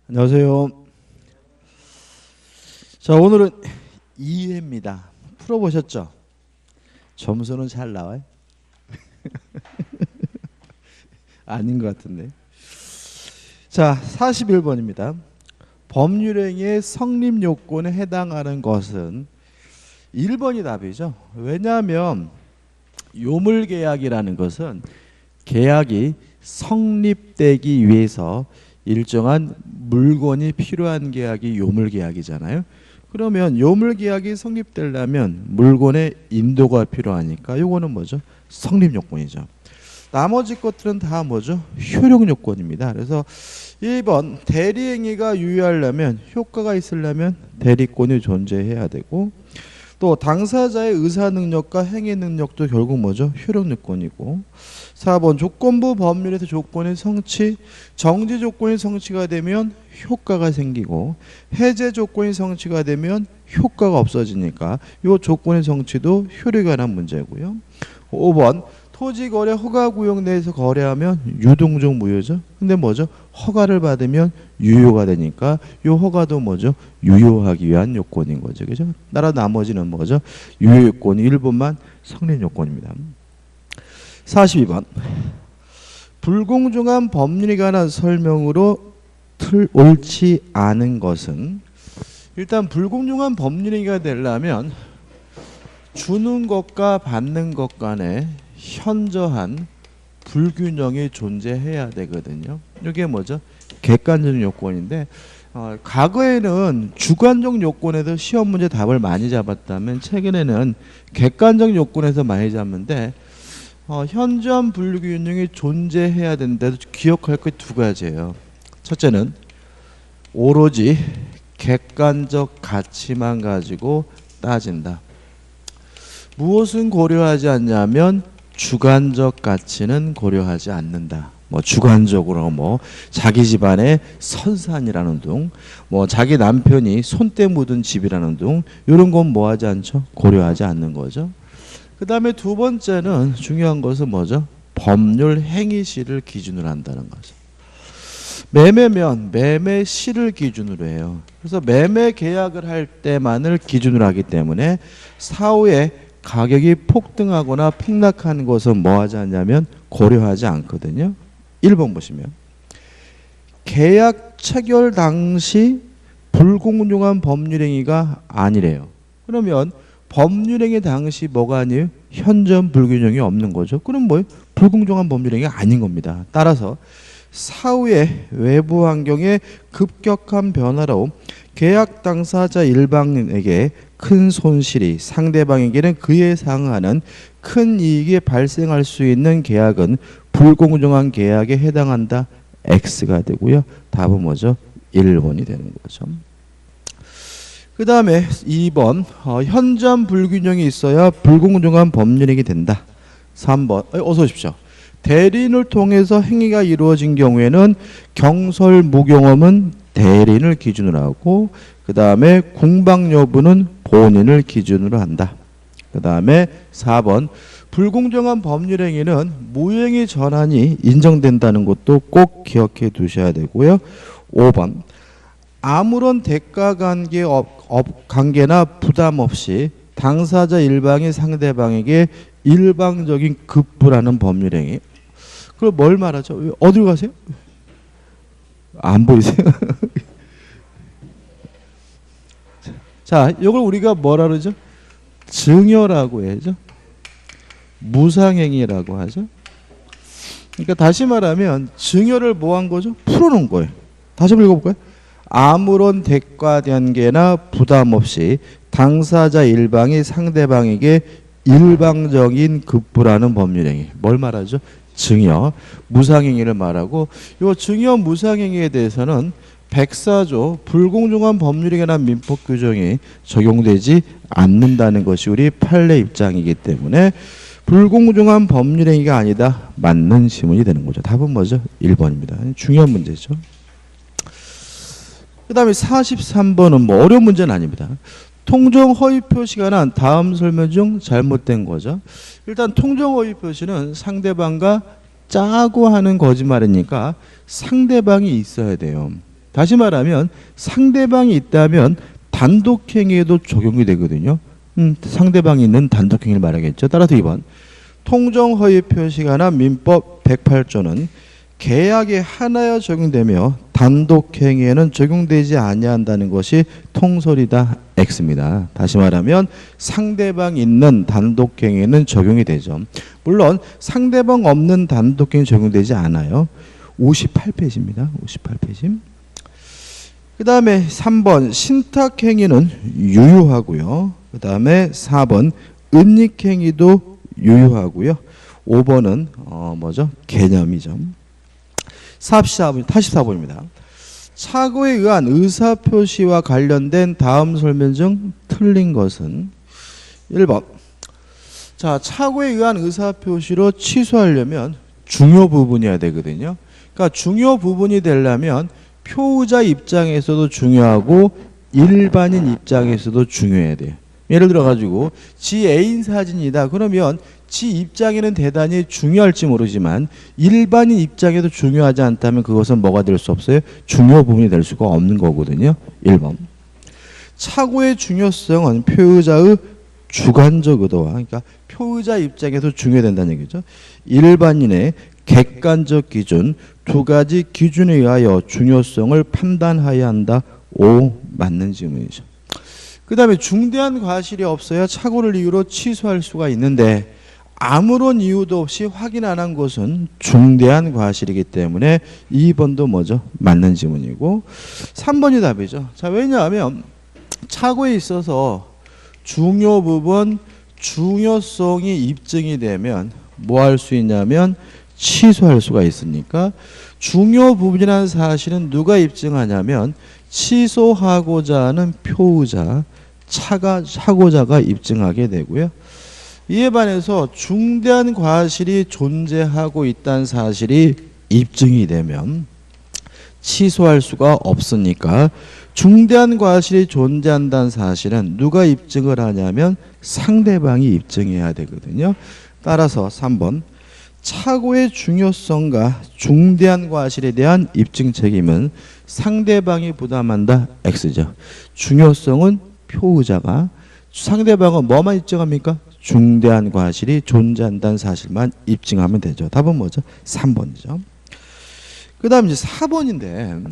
안녕하세요. 자, 오늘은 2회입니다. 풀어보셨죠? 점수는 잘 나와요? 아닌 것 같은데. 자, 41번입니다. 법률행위의 성립 요건에 해당하는 것은 1번이 답이죠. 왜냐하면 요물계약이라는 것은 계약이 성립되기 위해서 일정한 물건이 필요한 계약이 요물계약이잖아요. 그러면 요물계약이 성립되려면 물건의 인도가 필요하니까 요거는 뭐죠? 성립요건이죠. 나머지 것들은 다 뭐죠? 효력요건입니다. 그래서 1번 대리행위가 유효하려면, 효과가 있으려면 대리권이 존재해야 되고, 또 당사자의 의사능력과 행위능력도 결국 뭐죠? 효력요건이고, 4번 조건부 법률에서 조건의 성취, 정지 조건이 성취가 되면 효과가 생기고, 해제 조건이 성취가 되면 효과가 없어지니까 이 조건의 성취도 효력에 관한 문제고요. 5번 토지거래 허가구역 내에서 거래하면 유동적 무효죠. 근데 뭐죠? 허가를 받으면 유효가 되니까 이 허가도 뭐죠? 유효하기 위한 요건인 거죠. 그죠? 따라 나머지는 뭐죠? 유효요건이 1번만 성립요건입니다. 42번 불공정한 법률에 관한 설명으로 옳지 않은 것은, 일단 불공정한 법률행위가 되려면 주는 것과 받는 것 간에 현저한 불균형이 존재해야 되거든요. 이게 뭐죠? 객관적 요건인데, 과거에는 주관적 요건에서 시험 문제 답을 많이 잡았다면 최근에는 객관적 요건에서 많이 잡는데, 현저한 불균형이 존재해야 되는데도 기억할 게 두 가지예요. 첫째는 오로지 객관적 가치만 가지고 따진다. 무엇은 고려하지 않냐면 주관적 가치는 고려하지 않는다. 뭐 주관적으로 뭐 자기 집안의 선산이라는 둥, 뭐 자기 남편이 손때 묻은 집이라는 둥, 이런 건 뭐 하지 않죠? 고려하지 않는 거죠. 그 다음에 두 번째는 중요한 것은 뭐죠? 법률 행위시를 기준으로 한다는 거죠. 매매면 매매시를 기준으로 해요. 그래서 매매 계약을 할 때만을 기준으로 하기 때문에 사후에 가격이 폭등하거나 폭락하는 것은 뭐 하지 않냐면 고려하지 않거든요. 1번 보시면 계약 체결 당시 불공정한 법률행위가 아니래요. 그러면 법률행위 당시 뭐가 아니에요? 현저한 불균형이 없는 거죠. 그럼 뭐예요? 불공정한 법률행위가 아닌 겁니다. 따라서 사후에 외부 환경의 급격한 변화로 계약 당사자 일방에게 큰 손실이, 상대방에게는 그에 상하는 큰 이익이 발생할 수 있는 계약은 불공정한 계약에 해당한다. X가 되고요. 답은 뭐죠? 1번이 되는 거죠. 그 다음에 2번 현저한 불균형이 있어야 불공정한 법률행위 된다. 3번 어서 오십시오. 대리인을 통해서 행위가 이루어진 경우에는 경설 무경험은 대리인을 기준으로 하고, 그 다음에 궁방 여부는 본인을 기준으로 한다. 그 다음에 4번 불공정한 법률행위는 무행위 전환이 인정된다는 것도 꼭 기억해 두셔야 되고요. 5번 아무런 대가 관계나 부담 없이 당사자 일방이 상대방에게 일방적인 급부라는 법률행위. 그걸 뭘 말하죠? 어디로 가세요? 안 보이세요? 자, 이걸 우리가 뭐라 그러죠? 증여라고 해야죠. 무상행위라고 하죠. 그러니까 다시 말하면 증여를 뭐 한 거죠? 풀어놓은 거예요. 다시 한번 읽어볼까요? 아무런 대가 관계나 부담 없이 당사자 일방이 상대방에게 일방적인 급부라는 법률행위. 뭘 말하죠? 증여, 무상행위를 말하고, 이 증여 무상행위에 대해서는 104조 불공정한 법률에 관한 민법 규정이 적용되지 않는다는 것이 우리 판례 입장이기 때문에 불공정한 법률행위가 아니다. 맞는 지문이 되는 거죠. 답은 뭐죠? 1번입니다. 중요한 문제죠. 그 다음에 43번은 뭐 어려운 문제는 아닙니다. 통정 허위 표시가 난 다음 설명 중 잘못된 거죠. 일단 통정 허위 표시는 상대방과 짜고 하는 거짓말이니까 상대방이 있어야 돼요. 다시 말하면 상대방이 있다면 단독행위에도 적용이 되거든요. 상대방이 있는 단독행위를 말하겠죠. 따라서 2번 통정허위 표시가 관한 민법 108조는 계약에 하나여 적용되며 단독행위에는 적용되지 아니한다는 것이 통설이다. X입니다. 다시 말하면 상대방 있는 단독행위에는 적용이 되죠. 물론 상대방 없는 단독행위 적용되지 않아요. 58페이지입니다. 58페이지. 그 다음에 3번 신탁행위는 유효하고요. 그 다음에 4번 은닉행위도 유효하고요. 5번은 뭐죠? 개념이죠. 84번입니다. 착오에 의한 의사표시와 관련된 다음 설명 중 틀린 것은 1번. 자, 착오에 의한 의사표시로 취소하려면 중요 부분이어야 되거든요. 그러니까 중요 부분이 되려면 표의자 입장에서도 중요하고 일반인 입장에서도 중요해야 돼요. 예를 들어 가지고 지 애인 사진이다. 그러면 지 입장에는 대단히 중요할지 모르지만 일반인 입장에도 중요하지 않다면 그것은 뭐가 될 수 없어요? 중요 부분이 될 수가 없는 거거든요. 1번. 착오의 중요성은 표의자의 주관적 의도와 그러니까 표의자 입장에서 중요된다는 얘기죠. 일반인의 객관적 기준 두 가지 기준에 의하여 중요성을 판단해야 한다. 5 맞는 질문이죠. 그 다음에 중대한 과실이 없어야 착오를 이유로 취소할 수가 있는데 아무런 이유도 없이 확인 안 한 것은 중대한 과실이기 때문에 2번도 뭐죠? 맞는 질문이고 3번이 답이죠. 자, 왜냐하면 착오에 있어서 중요 부분 중요성이 입증이 되면 뭐 할 수 있냐면 취소할 수가 있으니까 중요 부분이라는 사실은 누가 입증하냐면 취소하고자 하는 표의자 착오자가 입증하게 되고요. 이에 반해서 중대한 과실이 존재하고 있다는 사실이 입증이 되면 취소할 수가 없으니까 중대한 과실이 존재한다는 사실은 누가 입증을 하냐면 상대방이 입증해야 되거든요. 따라서 3번 착오의 중요성과 중대한 과실에 대한 입증 책임은 상대방이 부담한다. X죠. 중요성은 표의자가 상대방은 뭐만 입증합니까? 중대한 과실이 존재한다는 사실만 입증하면 되죠. 답은 뭐죠? 3번이죠. 그 다음 이제 4번인데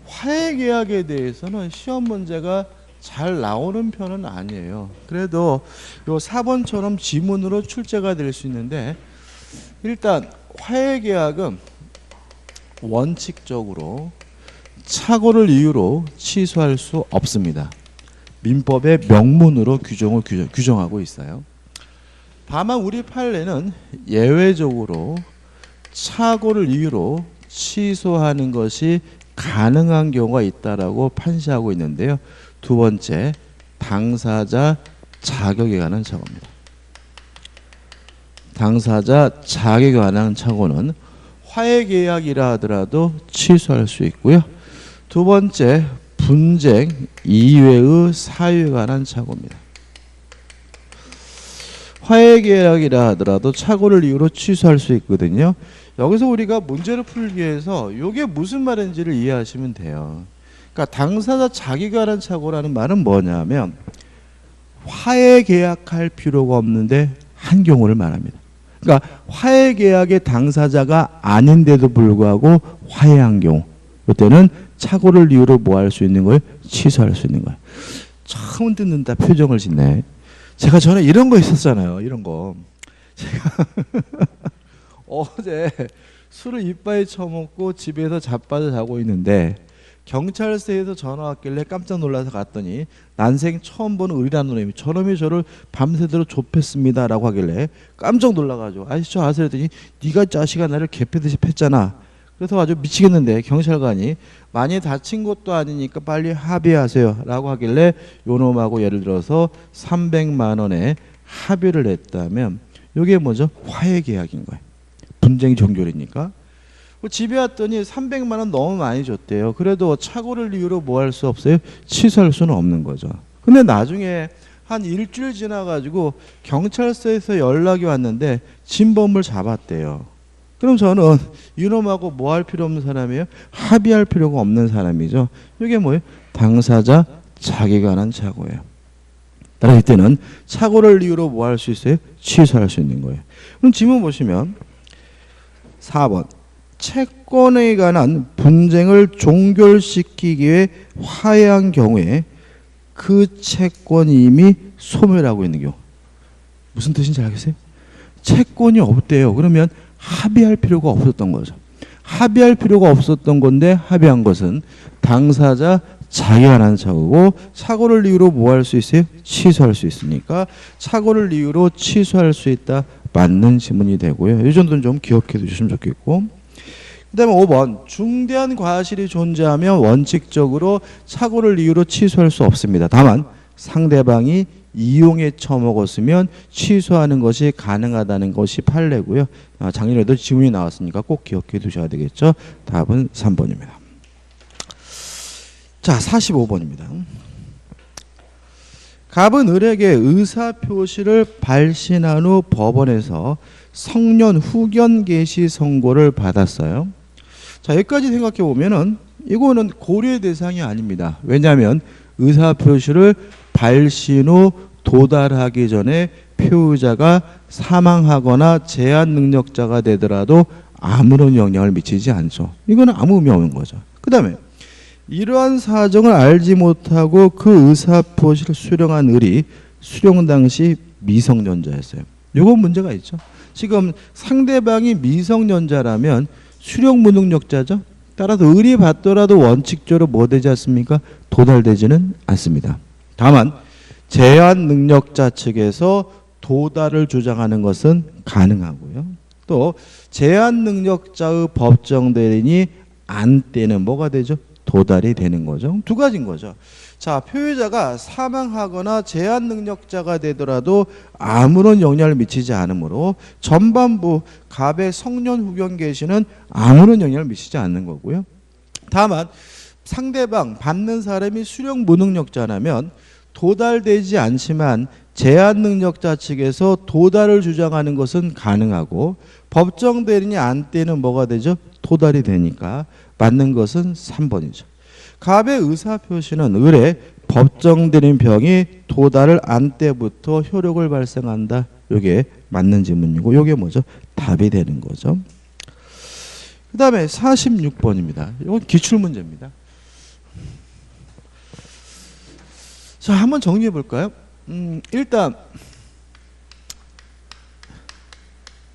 화해계약에 대해서는 시험 문제가 잘 나오는 편은 아니에요. 그래도 요 4번처럼 지문으로 출제가 될 수 있는데 일단 화해계약은 원칙적으로 착오를 이유로 취소할 수 없습니다. 민법의 명문으로 규정하고 있어요. 다만 우리 판례는 예외적으로 착오를 이유로 취소하는 것이 가능한 경우가 있다라고 판시하고 있는데요. 두 번째, 당사자 자격에 관한 착오입니다. 당사자 자격에 관한 착오는 화해계약이라 하더라도 취소할 수 있고요. 두 번째, 분쟁 이외의 사유에 관한 착오입니다. 화해계약이라 하더라도 착오를 이유로 취소할 수 있거든요. 여기서 우리가 문제를 풀기 위해서 이게 무슨 말인지를 이해하시면 돼요. 그러니까 당사자 자기가 관한 착오라는 말은 뭐냐면 화해계약할 필요가 없는데 한 경우를 말합니다. 그러니까 화해계약의 당사자가 아닌데도 불구하고 화해한 경우 이때는 착오를 이유로 뭐 할 수 있는 거예요? 취소할 수 있는 거예요. 처음 듣는다 표정을 짓네. 제가 전에 이런 거 있었잖아요. 이런 거. 제가 어제 술을 이빠이 처먹고 집에서 자빠져 자고 있는데 경찰서에서 전화 왔길래 깜짝 놀라서 갔더니 난생 처음 보는 의리라는 놈이 저놈이 저를 밤새도록 좁혔습니다 라고 하길래 깜짝 놀라가지고 아저씨 저 아세요? 했더니 네가 자식아 나를 개패듯이 팼잖아. 그래서 아주 미치겠는데 경찰관이 많이 다친 것도 아니니까 빨리 합의하세요 라고 하길래 요놈하고 예를 들어서 300만 원에 합의를 했다면 이게 뭐죠? 화해계약인 거예요. 분쟁이 종결이니까. 집에 왔더니 300만 원 너무 많이 줬대요. 그래도 착오를 이유로 뭐 할 수 없어요? 취소할 수는 없는 거죠. 근데 나중에 한 일주일 지나가지고 경찰서에서 연락이 왔는데 진범을 잡았대요. 그럼 저는 이놈하고 뭐 할 필요 없는 사람이에요? 합의할 필요가 없는 사람이죠. 이게 뭐예요? 당사자 자기가 하는 착오예요. 따라 이때는 착오를 이유로 뭐 할 수 있어요? 취소할 수 있는 거예요. 그럼 지문 보시면 4번 채권에 관한 분쟁을 종결시키기 위해 화해한 경우에 그 채권이 이미 소멸하고 있는 경우. 무슨 뜻인지 알겠어요? 채권이 없대요. 그러면 합의할 필요가 없었던 거죠. 합의할 필요가 없었던 건데 합의한 것은 당사자 자기가 하는 착오고 착오를 이유로 뭐 할 수 있어요? 취소할 수 있으니까 착오를 이유로 취소할 수 있다. 맞는 지문이 되고요. 이 정도는 좀 기억해 두시면 좋겠고. 그 다음에 5번 중대한 과실이 존재하면 원칙적으로 착오를 이유로 취소할 수 없습니다. 다만 상대방이 이용해 처먹었으면 취소하는 것이 가능하다는 것이 판례고요. 작년에도 지문이 나왔으니까 꼭 기억해 두셔야 되겠죠. 답은 3번입니다. 자, 45번입니다. 갑은 을에게 의사표시를 발신한 후 법원에서 성년 후견 개시 선고를 받았어요. 자, 여기까지 생각해 보면은 이거는 고려의 대상이 아닙니다. 왜냐하면 의사표시를 발신 후 도달하기 전에 표의자가 사망하거나 제한 능력자가 되더라도 아무런 영향을 미치지 않죠. 이거는 아무 의미 없는 거죠. 그 다음에 이러한 사정을 알지 못하고 그 의사표시를 수령한 을이 수령 당시 미성년자였어요. 이건 문제가 있죠. 지금 상대방이 미성년자라면 수령 무능력자죠. 따라서 을이 받더라도 원칙적으로 뭐 되지 않습니까? 도달되지는 않습니다. 다만 제한 능력자 측에서 도달을 주장하는 것은 가능하고요. 또 제한 능력자의 법정 대리인이 안 때는 뭐가 되죠? 도달이 되는 거죠. 두 가지인 거죠. 자, 표의자가 사망하거나 제한 능력자가 되더라도 아무런 영향을 미치지 않으므로 전반부 갑의 성년 후견 개시는 아무런 영향을 미치지 않는 거고요. 다만 상대방 받는 사람이 수령 무능력자라면 도달되지 않지만 제한 능력자 측에서 도달을 주장하는 것은 가능하고 법정 대리인이 안 때는 뭐가 되죠? 도달이 되니까 맞는 것은 3번이죠. 갑의 의사표시는 을의 법정 대리인 병이 도달을 안 때부터 효력을 발생한다. 이게 맞는 지문이고 이게 뭐죠? 답이 되는 거죠. 그 다음에 46번입니다. 이건 기출문제입니다. 자, 한번 정리해 볼까요? 일단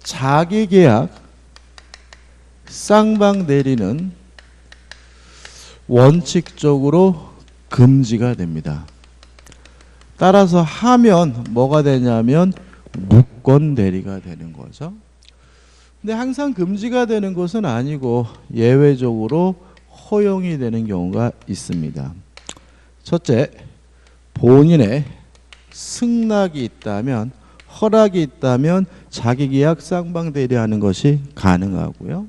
자기계약 쌍방대리는 원칙적으로 금지가 됩니다. 따라서 하면 뭐가 되냐면 무권대리가 되는 거죠. 근데 항상 금지가 되는 것은 아니고 예외적으로 허용이 되는 경우가 있습니다. 첫째, 본인의 승낙이 있다면, 허락이 있다면 자기계약 쌍방대리하는 것이 가능하고요.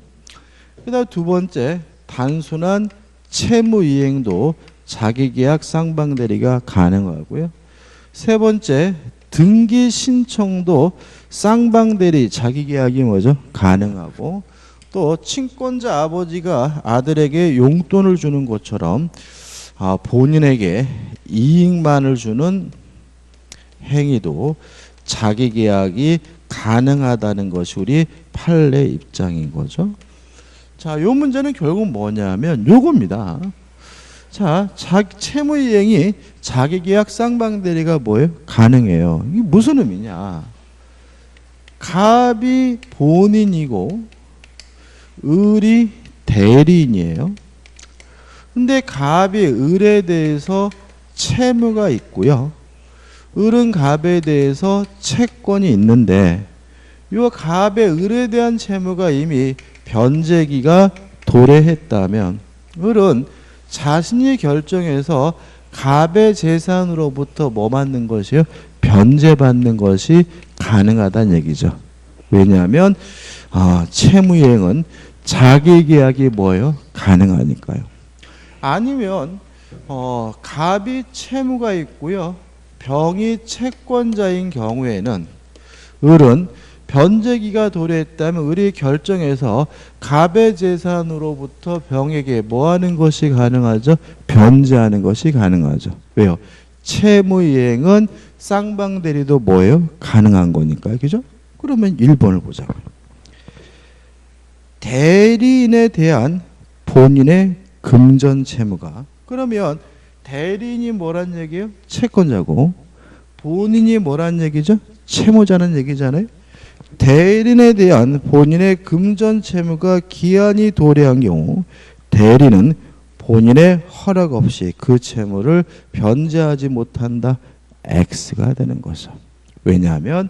그 다음 두 번째, 단순한 채무이행도 자기계약 쌍방대리가 가능하고요. 세 번째, 등기 신청도 쌍방대리 자기계약이 뭐죠? 가능하고, 또 친권자 아버지가 아들에게 용돈을 주는 것처럼 본인에게 이익만을 주는 행위도 자기계약이 가능하다는 것이 우리 판례 입장인 거죠. 자, 요 문제는 결국 뭐냐면 요겁니다. 자, 채무이행이 자기계약 쌍방대리가 뭐예요? 가능해요. 이게 무슨 의미냐? 갑이 본인이고 을이 대리인이에요. 근데 갑이 을에 대해서 채무가 있고요. 을은 갑에 대해서 채권이 있는데 요 갑의 을에 대한 채무가 이미 변제기가 도래했다면 을은 자신이 결정해서 갑의 재산으로부터 뭐 받는 것이요? 변제받는 것이 가능하다는 얘기죠. 왜냐하면 채무이행은 자기계약이 뭐예요? 가능하니까요. 아니면 갑이 채무가 있고요. 병이 채권자인 경우에는 을은 변제기가 도래했다면 을이 결정해서 갑의 재산으로부터 병에게 뭐 하는 것이 가능하죠? 변제하는 것이 가능하죠. 왜요? 채무이행은 쌍방대리도 뭐예요? 가능한 거니까. 그죠? 그러면 1번을 보자고요. 대리인에 대한 본인의 금전 채무가, 그러면 대리인이 뭐란 얘기예요? 채권자고 본인이 뭐란 얘기죠? 채무자는 얘기잖아요. 대리인에 대한 본인의 금전 채무가 기한이 도래한 경우 대리는 본인의 허락 없이 그 채무를 변제하지 못한다. X가 되는 거죠. 왜냐하면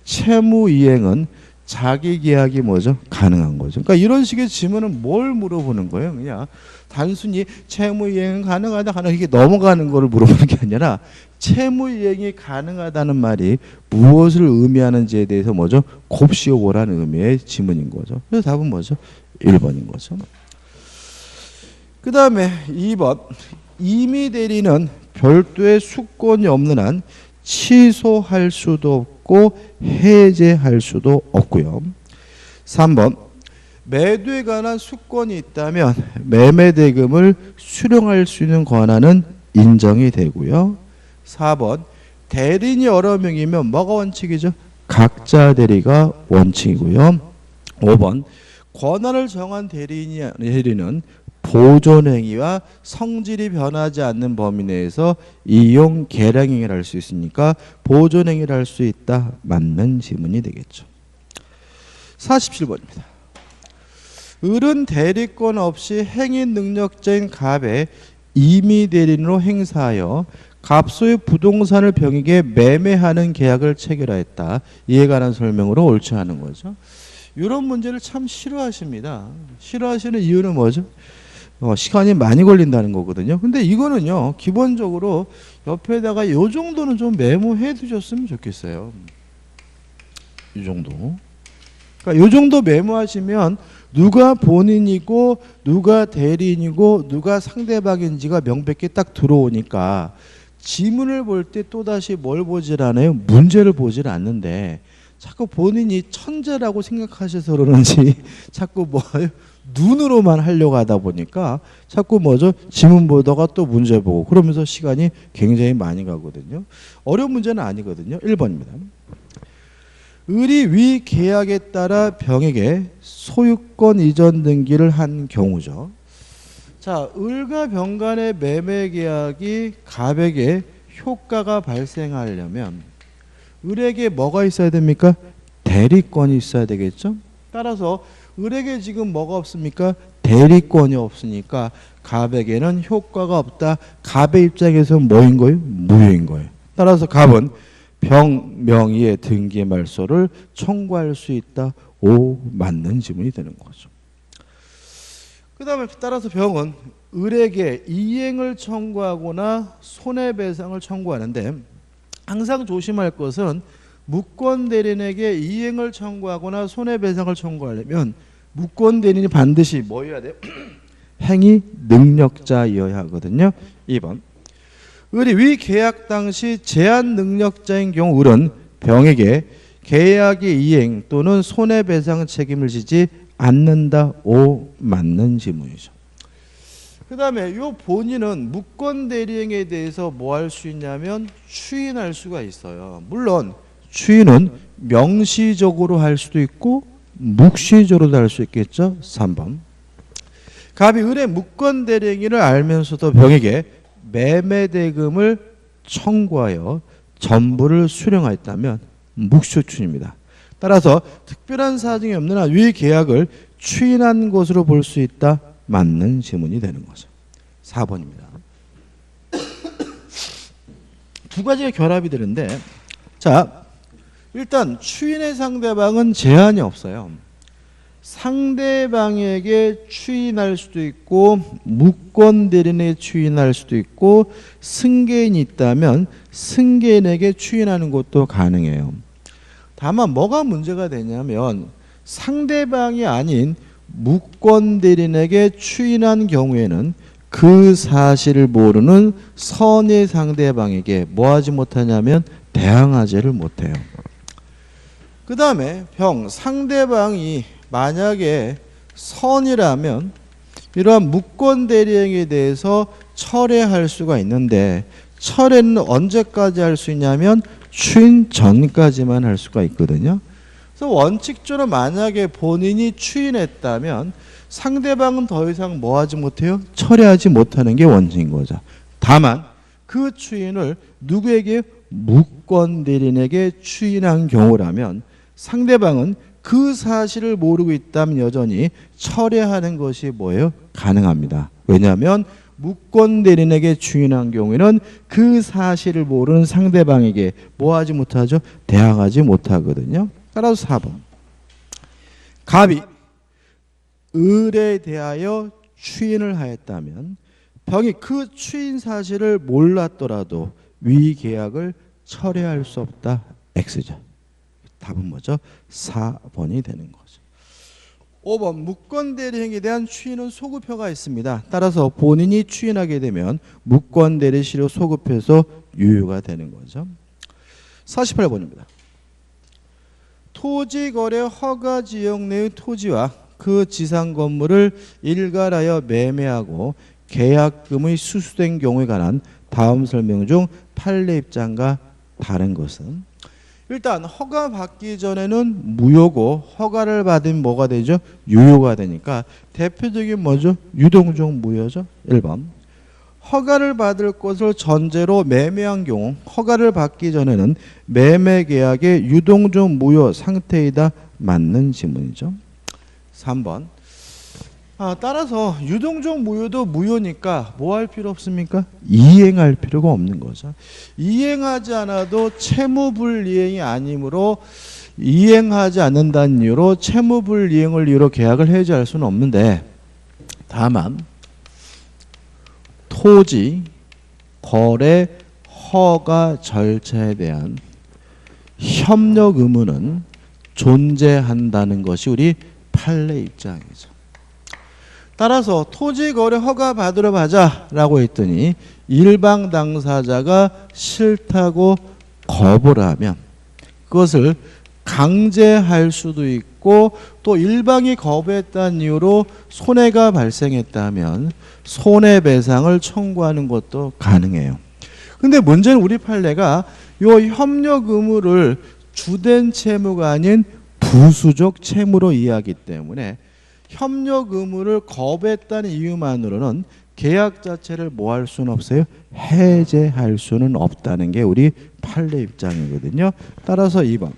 채무 이행은 자기 계약이 뭐죠? 가능한 거죠. 그러니까 이런 식의 질문은 뭘 물어보는 거예요? 그냥 단순히 채무 이행은 가능하다, 이게 넘어가는 거를 물어보는 게 아니라 채무 이행이 가능하다는 말이 무엇을 의미하는지에 대해서 뭐죠? 곱씹어 보라는 의미의 지문인 거죠. 그래서 답은 뭐죠? 1번인 거죠. 그 다음에 2번. 임의 대리는 별도의 수권이 없는 한 취소할 수도 없고 해제할 수도 없고요. 3번. 매도에 관한 수권이 있다면 매매대금을 수령할 수 있는 권한은 인정이 되고요. 4번. 대리인이 여러 명이면 뭐가 원칙이죠? 각자 대리가 원칙이고요. 5번. 권한을 정한 대리인은 보존행위와 성질이 변하지 않는 범위 내에서 이용 계량행위를 할 수 있으니까 보존행위를 할 수 있다. 맞는 지문이 되겠죠. 47번입니다. 을은 대리권 없이 행위 능력자인 갑의 임의 대리인으로 행사하여 갑소의 부동산을 병에게 매매하는 계약을 체결하였다. 이에 관한 설명으로 옳지 않은 거죠. 이런 문제를 참 싫어하십니다. 싫어하시는 이유는 뭐죠? 시간이 많이 걸린다는 거거든요. 근데 이거는요, 기본적으로 옆에다가 이 정도는 좀 메모해 두셨으면 좋겠어요. 이 정도. 그러니까 이 정도 메모하시면 누가 본인이고 누가 대리인이고 누가 상대방인지가 명백히 딱 들어오니까 지문을 볼 때 또다시 뭘 보질 않아요? 문제를 보질 않는데 자꾸 본인이 천재라고 생각하셔서 그러는지 자꾸 눈으로만 하려고 하다 보니까 자꾸 뭐죠? 지문 보다가 또 문제 보고 그러면서 시간이 굉장히 많이 가거든요. 어려운 문제는 아니거든요. 1번입니다. 을이 위 계약에 따라 병에게 소유권 이전 등기를 한 경우죠. 자, 을과 병 간의 매매 계약이 갑에게 효과가 발생하려면 을에게 뭐가 있어야 됩니까? 대리권이 있어야 되겠죠. 따라서 을에게 지금 뭐가 없습니까? 대리권이 없으니까 갑에게는 효과가 없다. 갑의 입장에서는 뭐인 거예요? 무효인 거예요. 따라서 갑은 병 명의의 등기 말소를 청구할 수 있다. 오, 맞는 지문이 되는 거죠. 그 다음에 따라서 병은 을에게 이행을 청구하거나 손해배상을 청구하는데 항상 조심할 것은 무권 대리인에게 이행을 청구하거나 손해배상을 청구하려면 무권 대리인이 반드시 뭐여야 돼요? 행위 능력자여야 하거든요. 2번. 을이 위 계약 당시 제한 능력자인 경우 을은 병에게 계약의 이행 또는 손해배상 책임을 지지 않는다. 오, 맞는 지문이죠. 그 다음에 요 본인은 무권 대리행에 대해서 뭐 할 수 있냐면 추인할 수가 있어요. 물론 추인은 명시적으로 할 수도 있고 묵시적으로도 할 수 있겠죠. 3번. 갑이 을의 무권 대리행위를 알면서도 병에게 매매대금을 청구하여 전부를 수령하였다면 묵시추인입니다. 따라서 특별한 사정이 없는 한 위 계약을 추인한 것으로 볼 수 있다. 맞는 지문이 되는 거죠. 4번입니다. 두 가지가 결합이 되는데, 자, 일단 추인의 상대방은 제한이 없어요. 상대방에게 추인할 수도 있고 무권 대리인에게 추인할 수도 있고 승계인이 있다면 승계인에게 추인하는 것도 가능해요. 다만 뭐가 문제가 되냐면 상대방이 아닌 무권 대리인에게 추인한 경우에는 그 사실을 모르는 선의 상대방에게 뭐 하지 못하냐면 대항하지를 못해요. 그 그 다음에 병 상대방이 만약에 선이라면 이러한 무권 대리행에 대해서 철회할 수가 있는데 철회는 언제까지 할 수 있냐면 추인 전까지만 할 수가 있거든요. 그래서 원칙적으로 만약에 본인이 추인했다면 상대방은 더 이상 뭐 하지 못해요? 철회하지 못하는 게 원칙인 거죠. 다만 그 추인을 누구에게? 무권 대리인에게 추인한 경우라면 상대방은 그 사실을 모르고 있다면 여전히 철회하는 것이 뭐예요? 가능합니다. 왜냐하면 무권 대리인에게 추인한 경우에는 그 사실을 모르는 상대방에게 뭐 하지 못하죠? 대항하지 못하거든요. 따라서 4번. 갑이 을에 대하여 추인을 하였다면 병이 그 추인 사실을 몰랐더라도 위 계약을 철회할 수 없다. X죠. 답은 뭐죠? 4번이 되는 거죠. 5번 무권 대리행에 대한 추인은 소급표가 있습니다. 따라서 본인이 추인하게 되면 무권 대리 실효 소급해서 유효가 되는 거죠. 48번입니다. 토지거래 허가 지역 내의 토지와 그 지상 건물을 일괄하여 매매하고 계약금의 수수된 경우에 관한 다음 설명 중 판례 입장과 다른 것은 일단 허가 받기 전에는 무효고 허가를 받으면 뭐가 되죠? 유효가 되니까 대표적인 뭐죠? 유동종 무효죠. 1번. 허가를 받을 것을 전제로 매매한 경우 허가를 받기 전에는 매매 계약의 유동종 무효 상태이다. 맞는 지문이죠. 3번. 따라서 유동종 무효도 무효니까 뭐 할 필요 없습니까? 이행할 필요가 없는 거죠. 이행하지 않아도 채무불이행이 아니므로 이행하지 않는다는 이유로 채무불이행을 이유로 계약을 해지할 수는 없는데 다만 토지, 거래, 허가 절차에 대한 협력 의무는 존재한다는 것이 우리 판례 입장이죠. 따라서 토지 거래 허가 받으러 가자라고 했더니 일방 당사자가 싫다고 거부를 하면 그것을 강제할 수도 있고 또 일방이 거부했다는 이유로 손해가 발생했다면 손해배상을 청구하는 것도 가능해요. 근데 문제는 우리 판례가 이 협력 의무를 주된 채무가 아닌 부수적 채무로 이해하기 때문에 협력 의무를 거부했다는 이유만으로는 계약 자체를 뭐 할 수는 없어요? 해제할 수는 없다는 게 우리 판례 입장이거든요. 따라서 2번.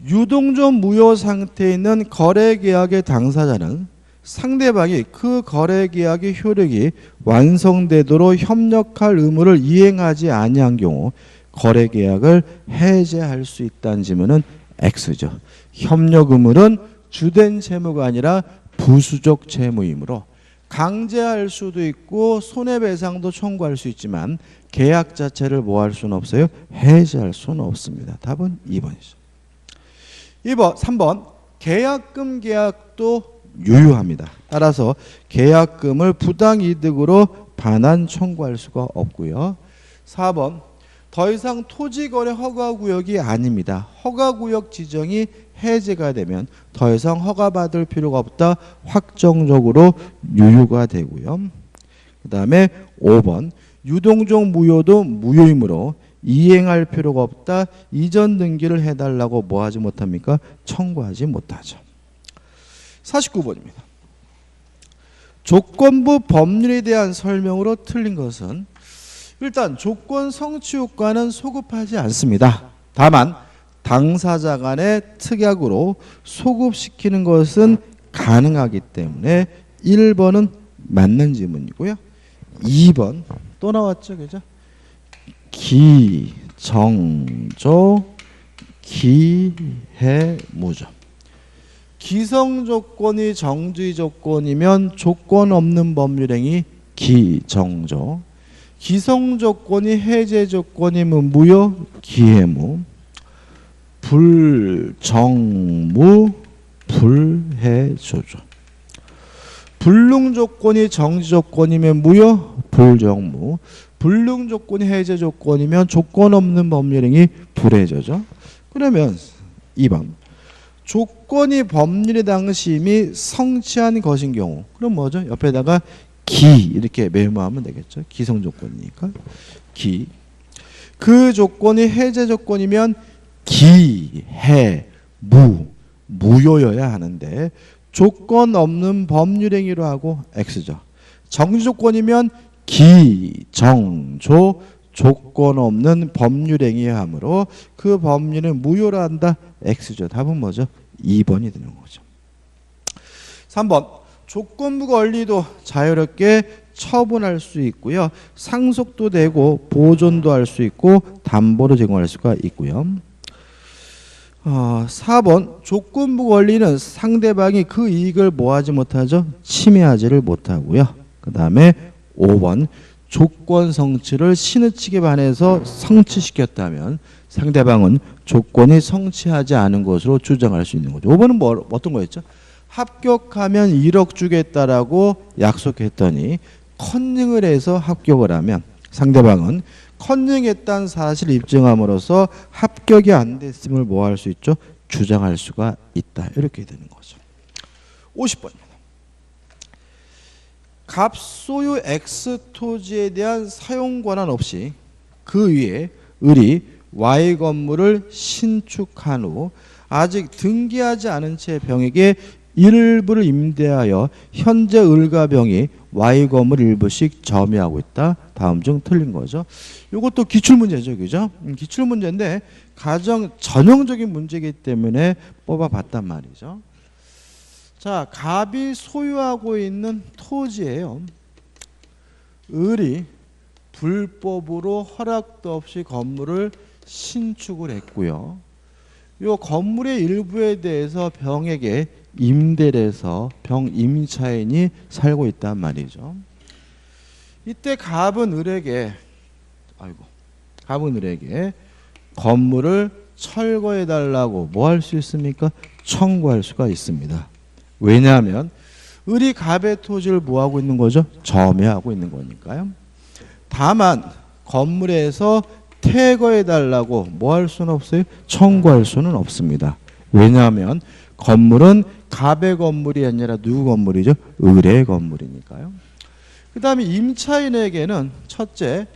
유동종 무효 상태에 있는 거래계약의 당사자는 상대방이 그 거래계약의 효력이 완성되도록 협력할 의무를 이행하지 아니한 경우 거래계약을 해제할 수 있다는 지문은 X죠. 협력 의무는 주된 채무가 아니라 부수적 채무이므로 강제할 수도 있고 손해배상도 청구할 수 있지만 계약 자체를 뭐 할 수는 없어요? 해제할 수는 없습니다. 답은 2번이죠. 3번 계약금 계약도 유효합니다. 따라서 계약금을 부당이득으로 반환 청구할 수가 없고요. 4번 더 이상 토지거래 허가구역이 아닙니다. 허가구역 지정이 해제가 되면 더 이상 허가받을 필요가 없다. 확정적으로 유효가 되고요. 그 다음에 5번 유동종 무효도 무효이므로 이행할 필요가 없다. 이전 등기를 해달라고 뭐 하지 못합니까? 청구하지 못하죠. 49번입니다. 조건부 법률에 대한 설명으로 틀린 것은 일단 조건 성취 효과는 소급하지 않습니다. 다만 당사자 간의 특약으로 소급시키는 것은 가능하기 때문에 1번은 맞는 지문이고요. 2번 또 나왔죠. 그죠? 기정조 기해무죠. 기성조건이 정주의 조건이면 조건 없는 법률행위 기정조, 기성조건이 해제조건이면 무효 기해무, 불정무 불해조죠. 불능조건이 정지조건이면 무효 불정무, 불능조건이 해제조건이면 조건 없는 법률행위 불해조죠. 그러면 2번. 조건이 법률의 당시임이 성취한 것인 경우. 그럼 뭐죠? 옆에다가 기 이렇게 메모하면 되겠죠. 기성 조건이니까. 기. 그 조건이 해제 조건이면 기, 해, 무효여야 하는데 조건 없는 법률행위로 하고 X죠. 정지 조건이면 기, 정, 조, 조건 없는 법률행위에 하므로 그 법률은 무효로 한다. X죠. 답은 뭐죠? 2번이 되는 거죠. 3번. 조건부 권리도 자유롭게 처분할 수 있고요. 상속도 되고 보존도 할 수 있고 담보로 제공할 수가 있고요. 4번. 조건부 권리는 상대방이 그 이익을 뭐하지 못하죠? 침해하지를 못하고요. 그 다음에 5번. 조건 성취를 신의 측에 반해서 성취시켰다면 상대방은 조건이 성취하지 않은 것으로 주장할 수 있는 거죠. 5번은 어떤 거였죠? 합격하면 1억 주겠다라고 약속했더니 컨닝을 해서 합격을 하면 상대방은 컨닝했다는 사실을 입증함으로써 합격이 안 됐음을 뭐 할 수 있죠? 주장할 수가 있다. 이렇게 되는 거죠. 50번입니다. 갑소유 X 토지에 대한 사용 권한 없이 그 위에 을이 Y 건물을 신축한 후 아직 등기하지 않은 채 병에게 일부를 임대하여 현재 을과 병이 Y 건물 일부씩 점유하고 있다. 다음 중 틀린 거죠. 이것도 기출문제죠. 그죠? 기출문제인데 가장 전형적인 문제이기 때문에 뽑아봤단 말이죠. 자, 갑이 소유하고 있는 토지예요. 을이 불법으로 허락도 없이 건물을 신축을 했고요. 이 건물의 일부에 대해서 병에게 임대를 해서 병 임차인이 살고 있단 말이죠. 이때 갑은 을에게 건물을 철거해 달라고 뭐 할 수 있습니까? 청구할 수가 있습니다. 왜냐하면 을이 갑의 토지를 뭐 하고 있는 거죠? 점유하고 있는 거니까요. 다만 건물에서 퇴거해 달라고 뭐 할 수는 없어요? 청구할 수는 없습니다. 왜냐하면 건물은 갑의 건물이 아니라 누구 건물이죠? 을의 건물이니까요. 그 다음에 임차인에게는 첫째,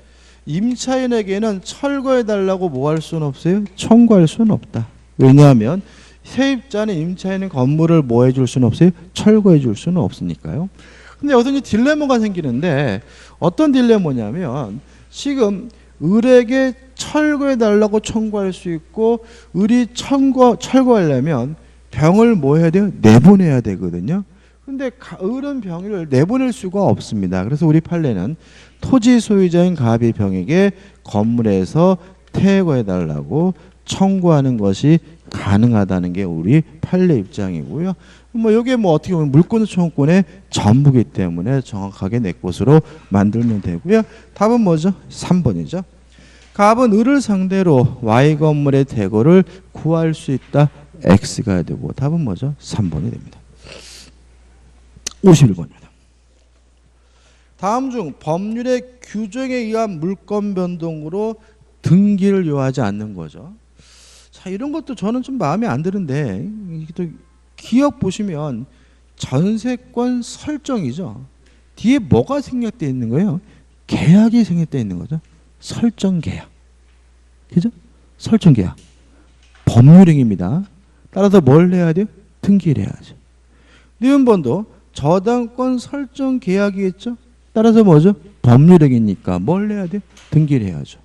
임차인에게는 철거해 달라고 뭐 할 수는 없어요? 청구할 수는 없다. 왜냐하면 세입자는 임차인의 건물을 뭐 해줄 수는 없어요? 철거해 줄 수는 없으니까요. 근데 여기서 이제 딜레마가 생기는데 어떤 딜레마냐면 지금 을에게 철거해 달라고 청구할 수 있고 을이 철거하려면 병을 뭐 해야 돼요? 내보내야 되거든요. 근데 을은 병을 내보낼 수가 없습니다. 그래서 우리 판례는 토지 소유자인 갑이 병에게 건물에서 퇴거해 달라고 청구하는 것이 가능하다는 게 우리 판례 입장이고요. 뭐 이게 뭐 어떻게 보면 물권 청구권의 전부기 때문에 정확하게 내 것으로 만들면 되고요. 답은 뭐죠? 3번이죠. 갑은 을을 상대로 Y 건물의 대거를 구할 수 있다. X가 되고 답은 뭐죠? 3번이 됩니다. 51번입니다. 다음 중 법률의 규정에 의한 물권 변동으로 등기를 요하지 않는 거죠. 자, 이런 것도 저는 좀 마음에 안 드는데 또 기억 보시면 전세권 설정이죠. 뒤에 뭐가 생략되어 있는 거예요? 계약이 생략되어 있는 거죠. 설정 계약. 그죠? 설정 계약. 법률행위입니다. 따라서 뭘 해야 돼요? 등기를 해야죠. 니은번도 저당권 설정 계약이겠죠? 따라서 뭐죠? 법률행위니까 뭘 해야 돼요? 등기를 해야죠.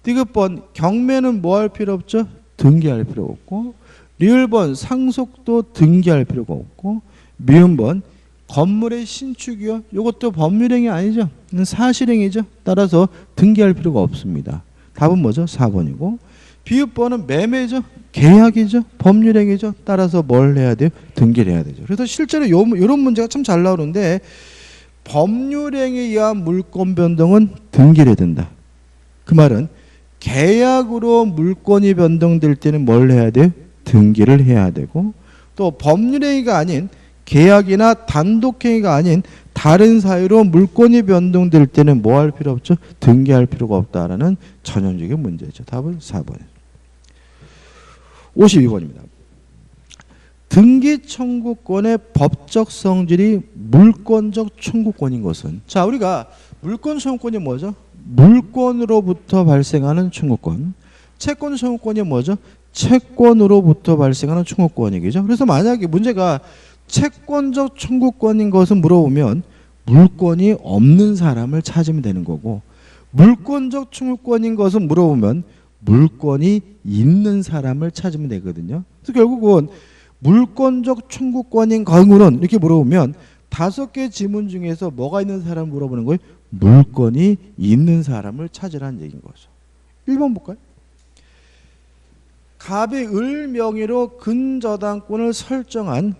디귿번 경매는 뭐 할 필요 없죠? 등기할 필요 없고, 리을번 상속도 등기할 필요가 없고, 미음번 건물의 신축이요. 이것도 법률행위 아니죠? 사실행위죠. 따라서 등기할 필요가 없습니다. 답은 뭐죠? 4번이고, 비읍번은 매매죠. 계약이죠. 법률행위죠. 따라서 뭘 해야 돼요? 등기를 해야 되죠. 그래서 실제로 이런 문제가 참 잘 나오는데 법률행위에 의한 물권 변동은 등기를 해야 된다. 그 말은 계약으로 물권이 변동될 때는 뭘 해야 돼요? 등기를 해야 되고, 또 법률행위가 아닌 계약이나 단독행위가 아닌 다른 사유로 물권이 변동될 때는 뭐 할 필요 없죠? 등기할 필요가 없다라는 전형적인 문제죠. 답은 4번. 52번입니다. 등기 청구권의 법적 성질이 물권적 청구권인 것은, 자, 우리가 물권 청구권이 뭐죠? 물권으로부터 발생하는 청구권. 채권 청구권이 뭐죠? 채권으로부터 발생하는 청구권이죠. 그래서 만약에 문제가 채권적 청구권인 것을 물어보면 물권이 없는 사람을 찾으면 되는 거고, 물권적 청구권인 것을 물어보면 물권이 있는 사람을 찾으면 되거든요. 그래서 결국은 물권적 청구권인 경우는 이렇게 물어보면 5개 지문 중에서 뭐가 있는 사람을 물어보는 거예요? 물권이 있는 사람을 찾으라는 얘기인 거죠. 1번 볼까요? 갑이 을 명의로 근저당권을 설정한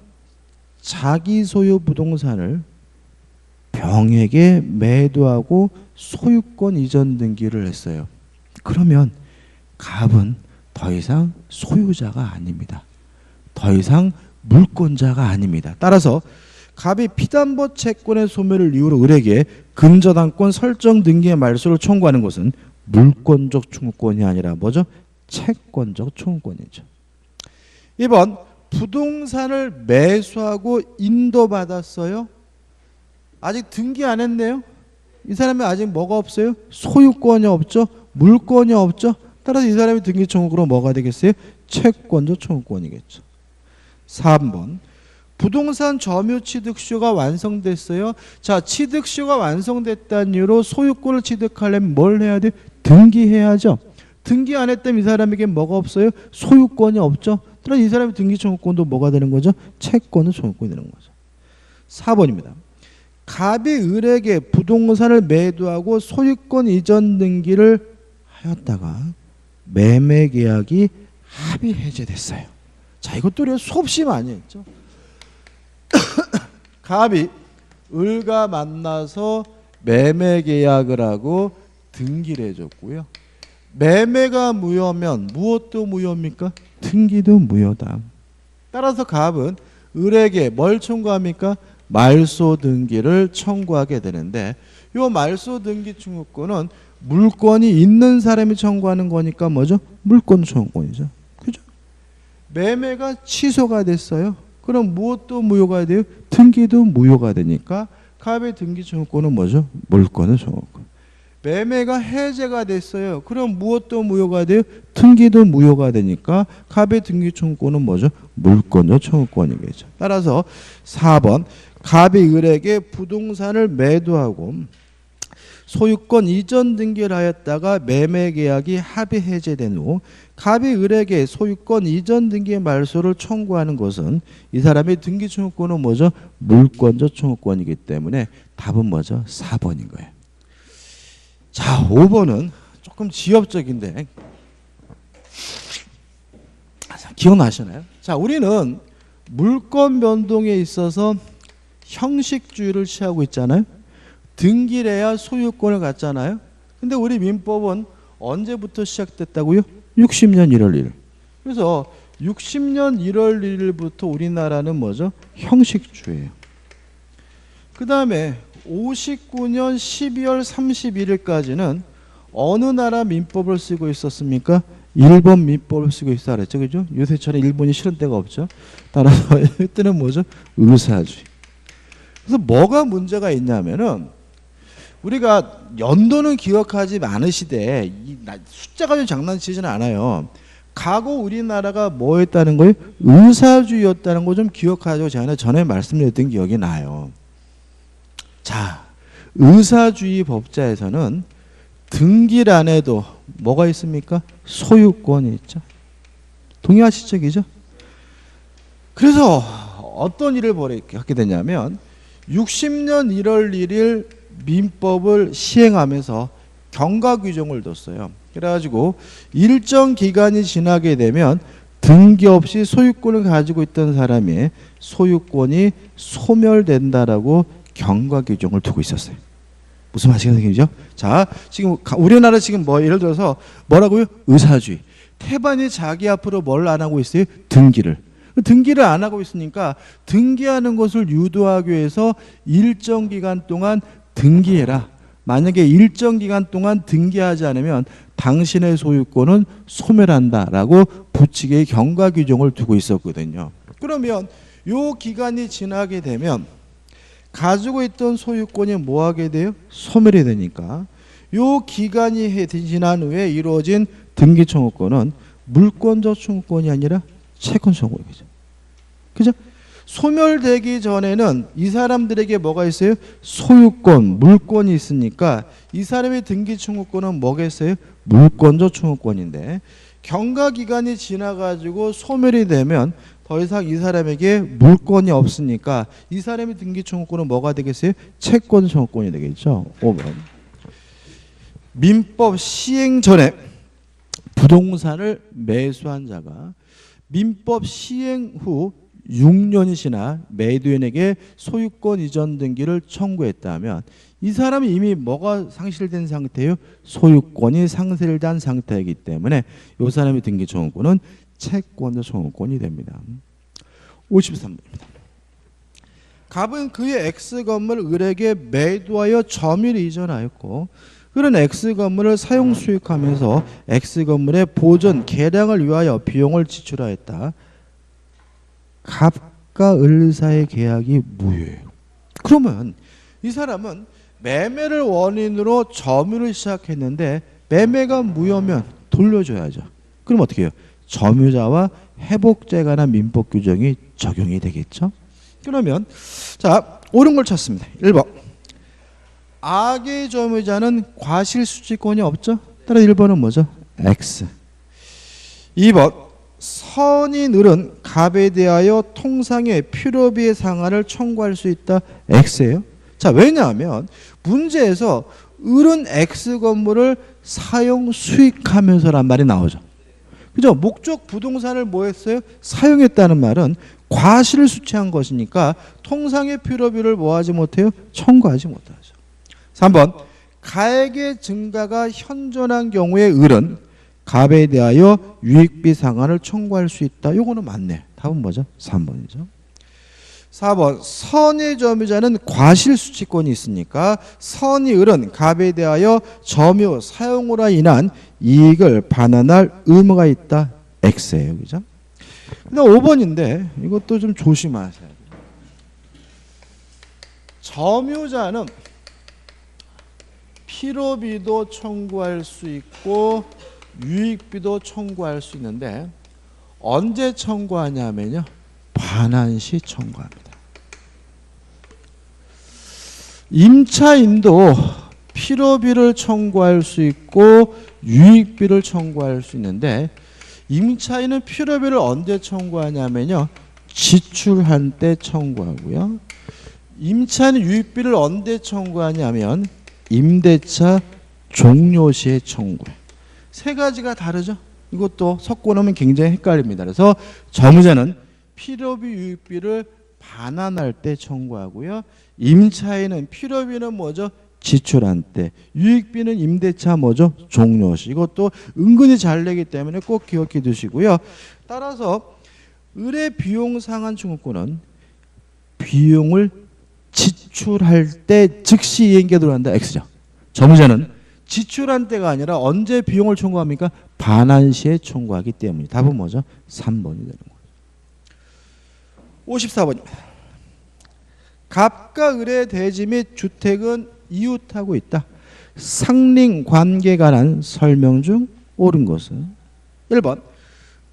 자기 소유 부동산을 병에게 매도하고 소유권 이전 등기를 했어요. 그러면 갑은 더 이상 소유자가 아닙니다. 더 이상 물권자가 아닙니다. 따라서 갑이 피담보 채권의 소멸을 이유로 을에게 근저당권 설정 등기의 말소를 청구하는 것은 물권적 청구권이 아니라 뭐죠? 채권적 청구권이죠. 2번, 부동산을 매수하고 인도받았어요. 아직 등기 안 했네요. 이 사람이 아직 뭐가 없어요? 소유권이 없죠. 물권이 없죠. 따라서 이 사람이 등기 청구로 뭐가 되겠어요? 채권적 청구권이겠죠. 3번, 부동산 점유 취득시효가 완성됐어요. 자, 취득시효가 완성됐다는 이유로 소유권을 취득하려면 뭘 해야 돼요? 등기해야죠. 등기 안 했다면 이 사람에게 뭐가 없어요? 소유권이 없죠. 따라서 이 사람의 등기 청구권도 뭐가 되는 거죠? 채권은 청구권이 되는 거죠. 4번입니다. 갑이 을에게 부동산을 매도하고 소유권 이전 등기를 하였다가 매매 계약이 합의 해제됐어요. 자, 이것도 우리가 수없이 많이 했죠. 갑이 을과 만나서 매매 계약을 하고 등기를 해줬고요. 매매가 무효면 무엇도 무효입니까? 등기도 무효다. 따라서 갑은 을에게 뭘 청구합니까? 말소 등기를 청구하게 되는데, 이 말소 등기 청구권은 물권이 있는 사람이 청구하는 거니까 뭐죠? 물권 청구권이죠. 그죠? 매매가 취소가 됐어요. 그럼 무엇도 무효가 돼요? 등기도 무효가 되니까 갑의 등기 청구권은 뭐죠? 물권의 청구권. 매매가 해제가 됐어요. 그럼 무엇도 무효가 돼요? 등기도 무효가 되니까 갑의 등기 청구권은 뭐죠? 물권적 청구권이겠죠. 따라서 4번, 갑이 을에게 부동산을 매도하고 소유권 이전 등기를 하였다가 매매 계약이 합의 해제된 후 갑이 을에게 소유권 이전 등기의 말소를 청구하는 것은 이 사람의 등기 청구권은 뭐죠? 물권적 청구권이기 때문에 답은 뭐죠? 4번인 거예요. 자, 5번은 조금 지엽적인데 기억나시나요? 자, 우리는 물권 변동에 있어서 형식주의를 취하고 있잖아요. 등기를 해야 소유권을 갖잖아요. 근데 우리 민법은 언제부터 시작됐다고요? 60년 1월 1일. 그래서 60년 1월 1일부터 우리나라는 뭐죠? 형식주의예요. 그 다음에 59년 12월 31일까지는 어느 나라 민법을 쓰고 있었습니까? 일본 민법을 쓰고 있어 그랬죠. 그죠? 요새처럼 일본이 싫은 데가 없죠. 따라서 이때는 뭐죠? 의사주의. 그래서 뭐가 문제가 있냐면은 우리가 연도는 기억하지 않으시되 숫자 가지고 장난치지는 않아요. 과거 우리나라가 뭐였다는 거예요? 의사주의였다는 거 좀 기억하죠. 제가 전에 말씀드렸던 기억이 나요. 자, 의사주의 법자에서는 등기란에도 뭐가 있습니까? 소유권이 있죠. 동의하시죠? 그죠? 그래서 어떤 일을 하게 되냐면 60년 1월 1일 민법을 시행하면서 경과 규정을 뒀어요. 그래가지고 일정 기간이 지나게 되면 등기 없이 소유권을 가지고 있던 사람의 소유권이 소멸된다라고 경과 규정을 두고 있었어요. 무슨 말씀이죠? 자, 지금 우리나라 지금 뭐 예를 들어서 뭐라고요? 의사주의. 태반이 자기 앞으로 뭘 안 하고 있어요? 등기를. 등기를 안 하고 있으니까 등기하는 것을 유도하기 위해서 일정 기간 동안 등기해라 만약에 일정 기간 동안 등기하지 않으면 당신의 소유권은 소멸한다라고 부칙의 경과 규정을 두고 있었거든요. 그러면 요 기간이 지나게 되면 가지고 있던 소유권이 뭐 하게 돼요? 소멸이 되니까 요 기간이 지난 후에 이루어진 등기 청구권은 물권적 청구권이 아니라 채권 청구권이죠. 그죠? 소멸되기 전에는 이 사람들에게 뭐가 있어요? 소유권, 물권이 있으니까 이 사람의 등기 청구권은 뭐겠어요? 물권적 청구권인데 경과 기간이 지나가지고 소멸이 되면 더 이상 이 사람에게 물권이 없으니까 이 사람의 등기 청구권은 뭐가 되겠어요? 채권 청구권이 되겠죠. 5번. 민법 시행 전에 부동산을 매수한 자가 민법 시행 후 6년이 지나 매도인에게 소유권 이전 등기를 청구했다면 이 사람이 이미 뭐가 상실된 상태예요? 소유권이 상실된 상태이기 때문에 이 사람의 등기 청구권은 채권적 청구권이 됩니다. 53번입니다. 갑은 그의 X 건물을 을에게 매도하여 점유를 이전하였고 그런 X 건물을 사용 수익하면서 X 건물의 보존, 개량을 위하여 비용을 지출하였다. 갑과 을 사이의 계약이 무효예요. 그러면 이 사람은 매매를 원인으로 점유를 시작했는데 매매가 무효면 돌려줘야죠. 그럼 어떻게 해요? 점유자와 회복죄에 관한 민법 규정이 적용이 되겠죠. 그러면 자 옳은 걸 찾습니다. 1번 악의 점유자는 과실수취권이 없죠. 따라 1번은 뭐죠? X. 2번 선인 을은 갑에 대하여 통상의 필요비의 상한을 청구할 수 있다. X예요. 자 왜냐하면 문제에서 을은 X 건물을 사용 수익하면서란 말이 나오죠. 그죠? 목적 부동산을 뭐 했어요? 사용했다는 말은 과실을 수취한 것이니까 통상의 필요비를 뭐 하지 못해요? 청구하지 못하죠. 3번 가액의 증가가 현존한 경우에 을은 갑에 대하여 유익비 상한을 청구할 수 있다. 요거는 맞네. 답은 뭐죠? 3번이죠. 4번 선의 점유자는 과실수취권이 있으니까 선의 을은 갑에 대하여 점유 사용으로 인한 이익을 반환할 의무가 있다. X예요. 그죠? 근데 5번인데 이것도 좀 조심하셔야 돼요. 점유자는 필요비도 청구할 수 있고 유익비도 청구할 수 있는데 언제 청구하냐면요. 반환시 청구합니다. 임차인도 필요비를 청구할 수 있고 유익비를 청구할 수 있는데 임차인은 필요비를 언제 청구하냐면요. 지출한 때 청구하고요. 임차인은 유익비를 언제 청구하냐면 임대차 종료 시에 청구해요. 세 가지가 다르죠. 이것도 섞고 나면 굉장히 헷갈립니다. 그래서 점유자는 필요비 유익비를 반환할 때 청구하고요. 임차인은 필요비는 뭐죠? 지출한 때. 유익비는 임대차 뭐죠? 종료 시. 이것도 은근히 잘 내기 때문에 꼭 기억해 두시고요. 따라서 을의 비용 상한 청구권은 비용을 지출할 때 즉시 이행에 들어간다. X죠. 점유자는 지출한 때가 아니라 언제 비용을 청구합니까? 반환 시에 청구하기 때문에. 답은 뭐죠? 3번이 되는 거예요. 54번입니다. 갑과 을의 대지 및 주택은 이웃하고 있다. 상링 관계에 관한 설명 중 옳은 것은 1번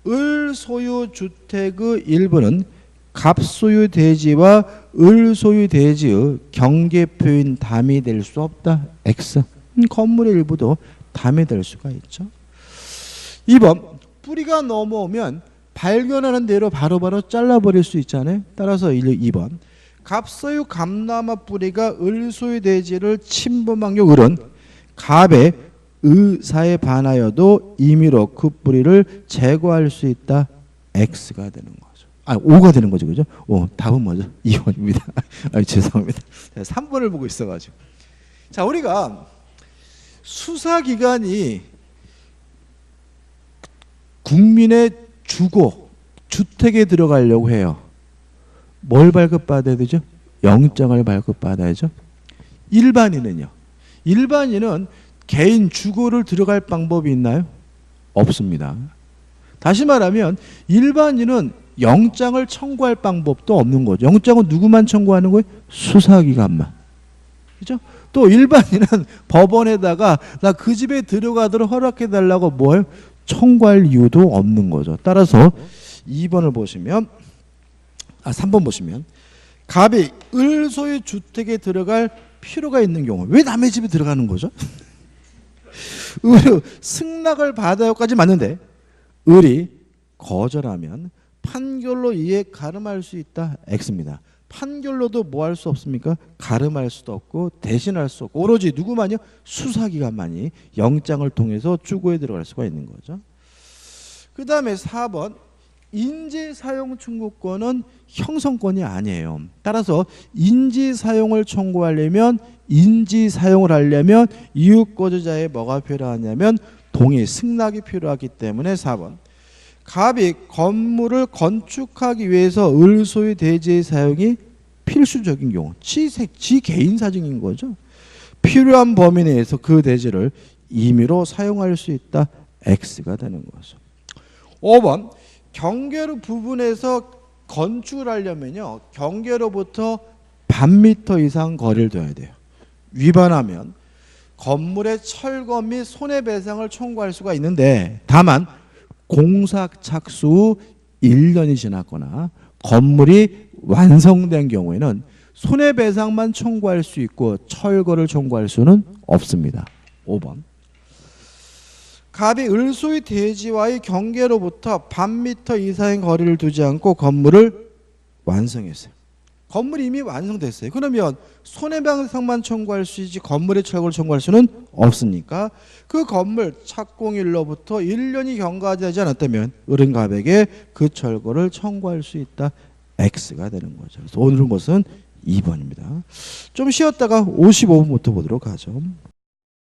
을 소유 주택의 일부는 갑 소유 대지와 을 소유 대지의 경계표인 담이 될 수 없다. X. 건물의 일부도 담이 될 수가 있죠. 2번 뿌리가 넘어오면 발견하는 대로 바로바로 잘라버릴 수 있잖아요. 따라서 2번 갑 소유 감나무 뿌리가 을 소유 대지를 침범한 경우 을은 갑의 의사에 반하여도 임의로 그 뿌리를 제거할 수 있다. X가 되는 거죠. 5가 되는 거죠. 그죠? 답은 뭐죠? 2번입니다. 죄송합니다. 3번을 보고 있어가지고. 자, 우리가 수사기관이 국민의 주거, 주택에 들어가려고 해요. 뭘 발급받아야 되죠? 영장을 발급받아야죠. 일반인은요. 일반인은 개인 주거를 들어갈 방법이 있나요? 없습니다. 다시 말하면 일반인은 영장을 청구할 방법도 없는 거죠. 영장은 누구만 청구하는 거예요? 수사기관만. 그죠? 또 일반인은 법원에다가 나 그 집에 들어가도록 허락해달라고 뭘 청구할 이유도 없는 거죠. 따라서 2번을 보시면 3번 보시면 갑이 을소의 주택에 들어갈 필요가 있는 경우 왜 남의 집에 들어가는 거죠? 을이 승낙을 받아요까지 맞는데 을이 거절하면 판결로 이에 가름할 수 있다. X입니다. 판결로도 뭐 할 수 없습니까? 가름할 수도 없고 대신할 수 없고 오로지 누구만요? 수사기관만이 영장을 통해서 주거에 들어갈 수가 있는 거죠. 그 다음에 4번 인지사용 청구권은 형성권이 아니에요. 따라서 인지사용을 청구하려면 인지사용을 하려면 이웃거주자의 뭐가 필요하냐면 동의 승낙이 필요하기 때문에 4번 갑이 건물을 건축하기 위해서 을소의 대지의 사용이 필수적인 경우 지 개인 사정인 거죠. 필요한 범위 내에서 그 대지를 임의로 사용할 수 있다. X가 되는 거죠. 5번 경계로 부분에서 건축을 하려면요 경계로부터 반미터 이상 거리를 둬야 돼요. 위반하면 건물의 철거 및 손해배상을 청구할 수가 있는데 다만 공사 착수 후 1년이 지났거나 건물이 완성된 경우에는 손해배상만 청구할 수 있고 철거를 청구할 수는 없습니다. 5번 갑이 을소의 대지와의 경계로부터 반미터 이상의 거리를 두지 않고 건물을 완성했어요. 건물이 이미 완성됐어요. 그러면 손해배상만 청구할 수 있지 건물의 철거를 청구할 수는 없으니까 그 건물 착공일로부터 1년이 경과되지 않았다면 을은갑에게 그 철거를 청구할 수 있다. X가 되는 거죠. 그래서 오늘은 것은 2번입니다. 좀 쉬었다가 55분부터 보도록 하죠.